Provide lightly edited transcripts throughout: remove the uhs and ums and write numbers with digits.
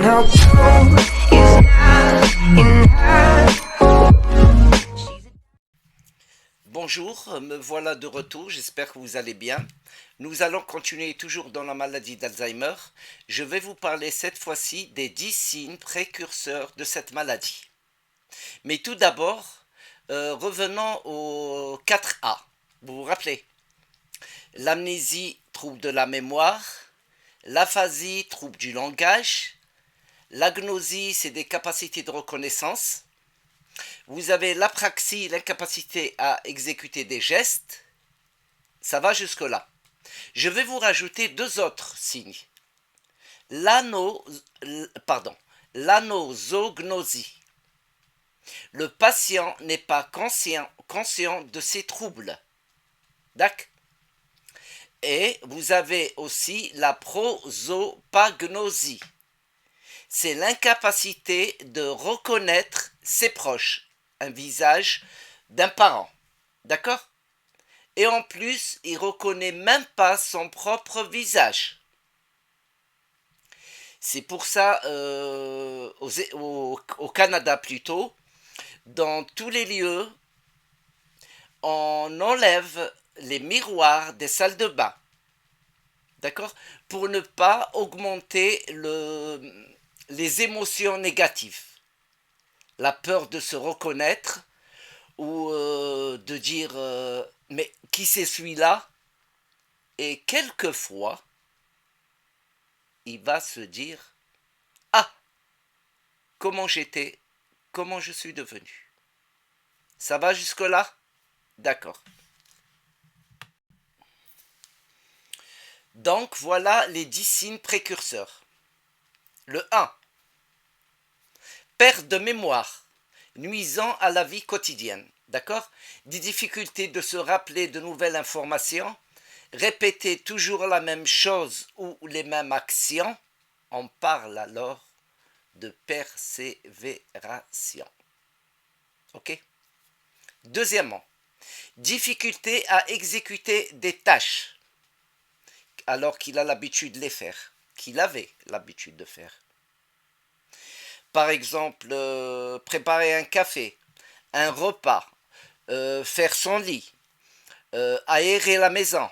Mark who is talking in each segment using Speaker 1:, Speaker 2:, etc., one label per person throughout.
Speaker 1: how cold is not enough.
Speaker 2: Bonjour, me voilà de retour, j'espère que vous allez bien. Nous allons continuer toujours dans la maladie d'Alzheimer. Je vais vous parler cette fois-ci des 10 signes précurseurs de cette maladie. Mais tout d'abord, revenons aux 4A. Vous vous rappelez? L'amnésie, trouble de la mémoire. L'aphasie, trouble du langage. L'agnosie, c'est des capacités de reconnaissance. Vous avez l'apraxie, l'incapacité à exécuter des gestes. Ça va jusque-là. Je vais vous rajouter deux autres signes. L'anosognosie. Le patient n'est pas conscient de ses troubles. D'accord? Et vous avez aussi la prosopagnosie. C'est l'incapacité de reconnaître ses proches, un visage d'un parent. D'accord? Et en plus, il ne reconnaît même pas son propre visage. C'est pour ça, au Canada plutôt, dans tous les lieux, on enlève les miroirs des salles de bain. D'accord? Pour ne pas augmenter les émotions négatives. La peur de se reconnaître ou de dire mais qui c'est celui-là? Et quelquefois, il va se dire ah, comment j'étais, comment je suis devenu. Ça va jusque-là? D'accord. Donc voilà les 10 signes précurseurs. Le 1. Perte de mémoire, nuisant à la vie quotidienne. D'accord? Des difficultés de se rappeler de nouvelles informations, répéter toujours la même chose ou les mêmes actions. On parle alors de persévération. Ok? Deuxièmement, difficulté à exécuter des tâches alors qu'il a l'habitude de les faire, qu'il avait l'habitude de faire. Par exemple, préparer un café, un repas, faire son lit, aérer la maison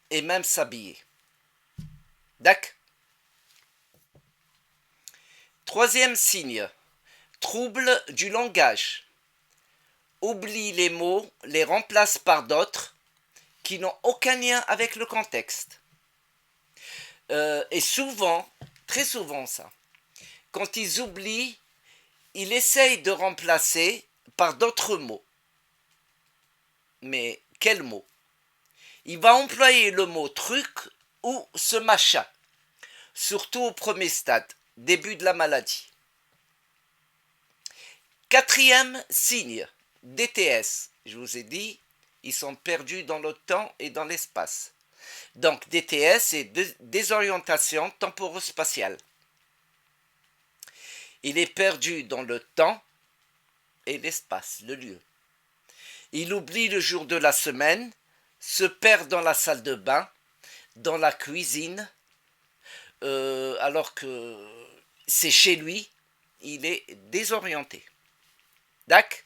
Speaker 2: et même s'habiller. D'accord? Troisième signe, trouble du langage. Oublie les mots, les remplace par d'autres qui n'ont aucun lien avec le contexte. Et souvent, très souvent ça, quand ils oublient, ils essayent de remplacer par d'autres mots. Mais quel mot? Il va employer le mot truc ou ce machin, surtout au premier stade, début de la maladie. Quatrième signe, DTS. Je vous ai dit, ils sont perdus dans le temps et dans l'espace. Donc DTS, c'est désorientation temporo-spatiale. Il est perdu dans le temps et l'espace, le lieu. Il oublie le jour de la semaine, se perd dans la salle de bain, dans la cuisine, alors que c'est chez lui, il est désorienté. D'accord?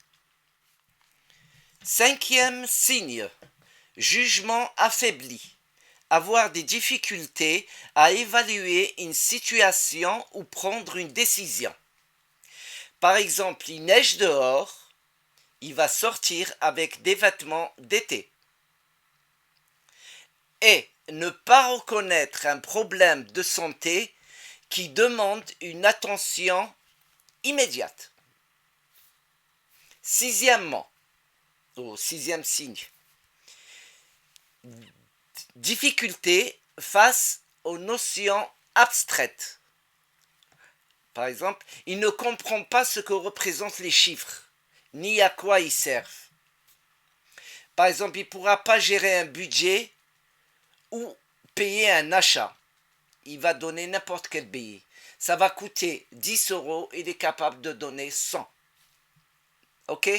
Speaker 2: Cinquième signe, jugement affaibli. Avoir des difficultés à évaluer une situation ou prendre une décision. Par exemple, il neige dehors, il va sortir avec des vêtements d'été. Et ne pas reconnaître un problème de santé qui demande une attention immédiate. Sixièmement, au sixième signe, difficulté face aux notions abstraites. Par exemple, il ne comprend pas ce que représentent les chiffres, ni à quoi ils servent. Par exemple, il ne pourra pas gérer un budget ou payer un achat. Il va donner n'importe quel billet. Ça va coûter 10 euros, il est capable de donner 100. Ok?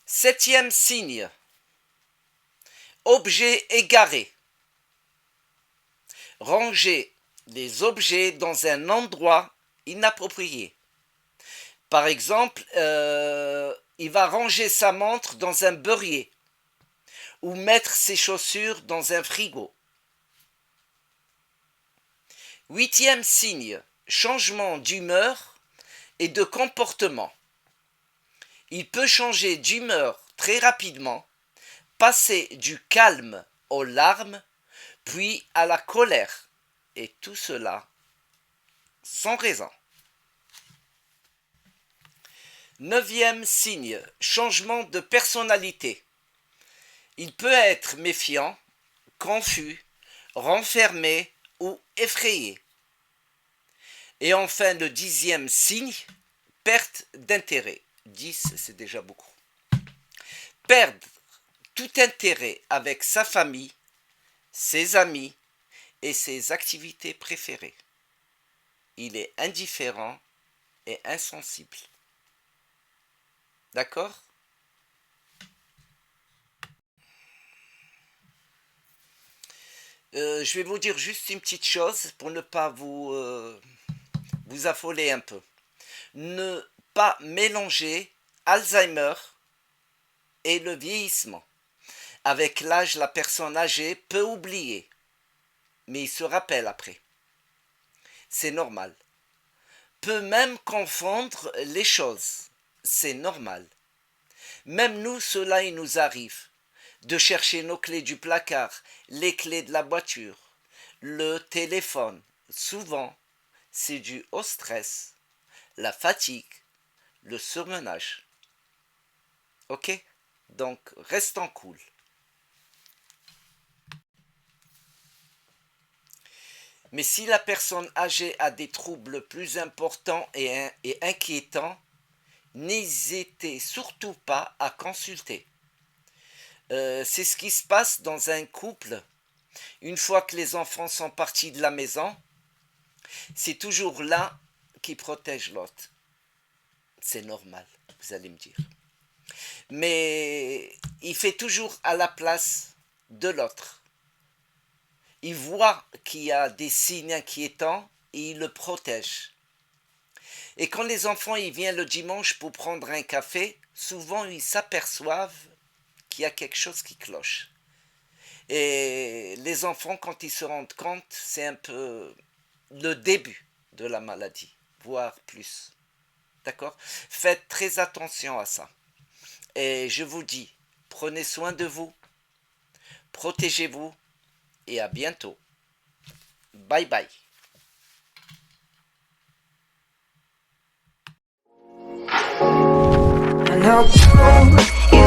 Speaker 2: Septième signe. Objet égaré. Ranger les objets dans un endroit inapproprié. Par exemple, il va ranger sa montre dans un beurrier ou mettre ses chaussures dans un frigo. 8e signe, changement d'humeur et de comportement. Il peut changer d'humeur très rapidement, passer du calme aux larmes, puis à la colère, et tout cela sans raison. 9e signe, changement de personnalité. Il peut être méfiant, confus, renfermé ou effrayé. Et enfin, le 10e signe, perte d'intérêt. 10, c'est déjà beaucoup. Perdre tout intérêt avec sa famille, ses amis et ses activités préférées. Il est indifférent et insensible. D'accord ? Je vais vous dire juste une petite chose pour ne pas vous affoler un peu. Ne pas mélanger Alzheimer et le vieillissement. Avec l'âge, la personne âgée peut oublier, mais il se rappelle après. C'est normal. Peut même confondre les choses. C'est normal. Même nous, cela il nous arrive de chercher nos clés du placard, les clés de la voiture, le téléphone. Souvent, c'est dû au stress, la fatigue, le surmenage. Ok? Donc, restons cool. Mais si la personne âgée a des troubles plus importants et inquiétants, n'hésitez surtout pas à consulter. C'est ce qui se passe dans un couple. Une fois que les enfants sont partis de la maison, c'est toujours l'un qui protège l'autre. C'est normal, vous allez me dire. Mais il fait toujours à la place de l'autre. Il voit qu'il y a des signes inquiétants et il le protège. Et quand les enfants ils viennent le dimanche pour prendre un café, souvent ils s'aperçoivent qu'il y a quelque chose qui cloche. Et les enfants, quand ils se rendent compte, c'est un peu le début de la maladie, voire plus. D'accord ? Faites très attention à ça. Et je vous dis, prenez soin de vous, protégez-vous et à bientôt. Bye bye.
Speaker 1: And how cold you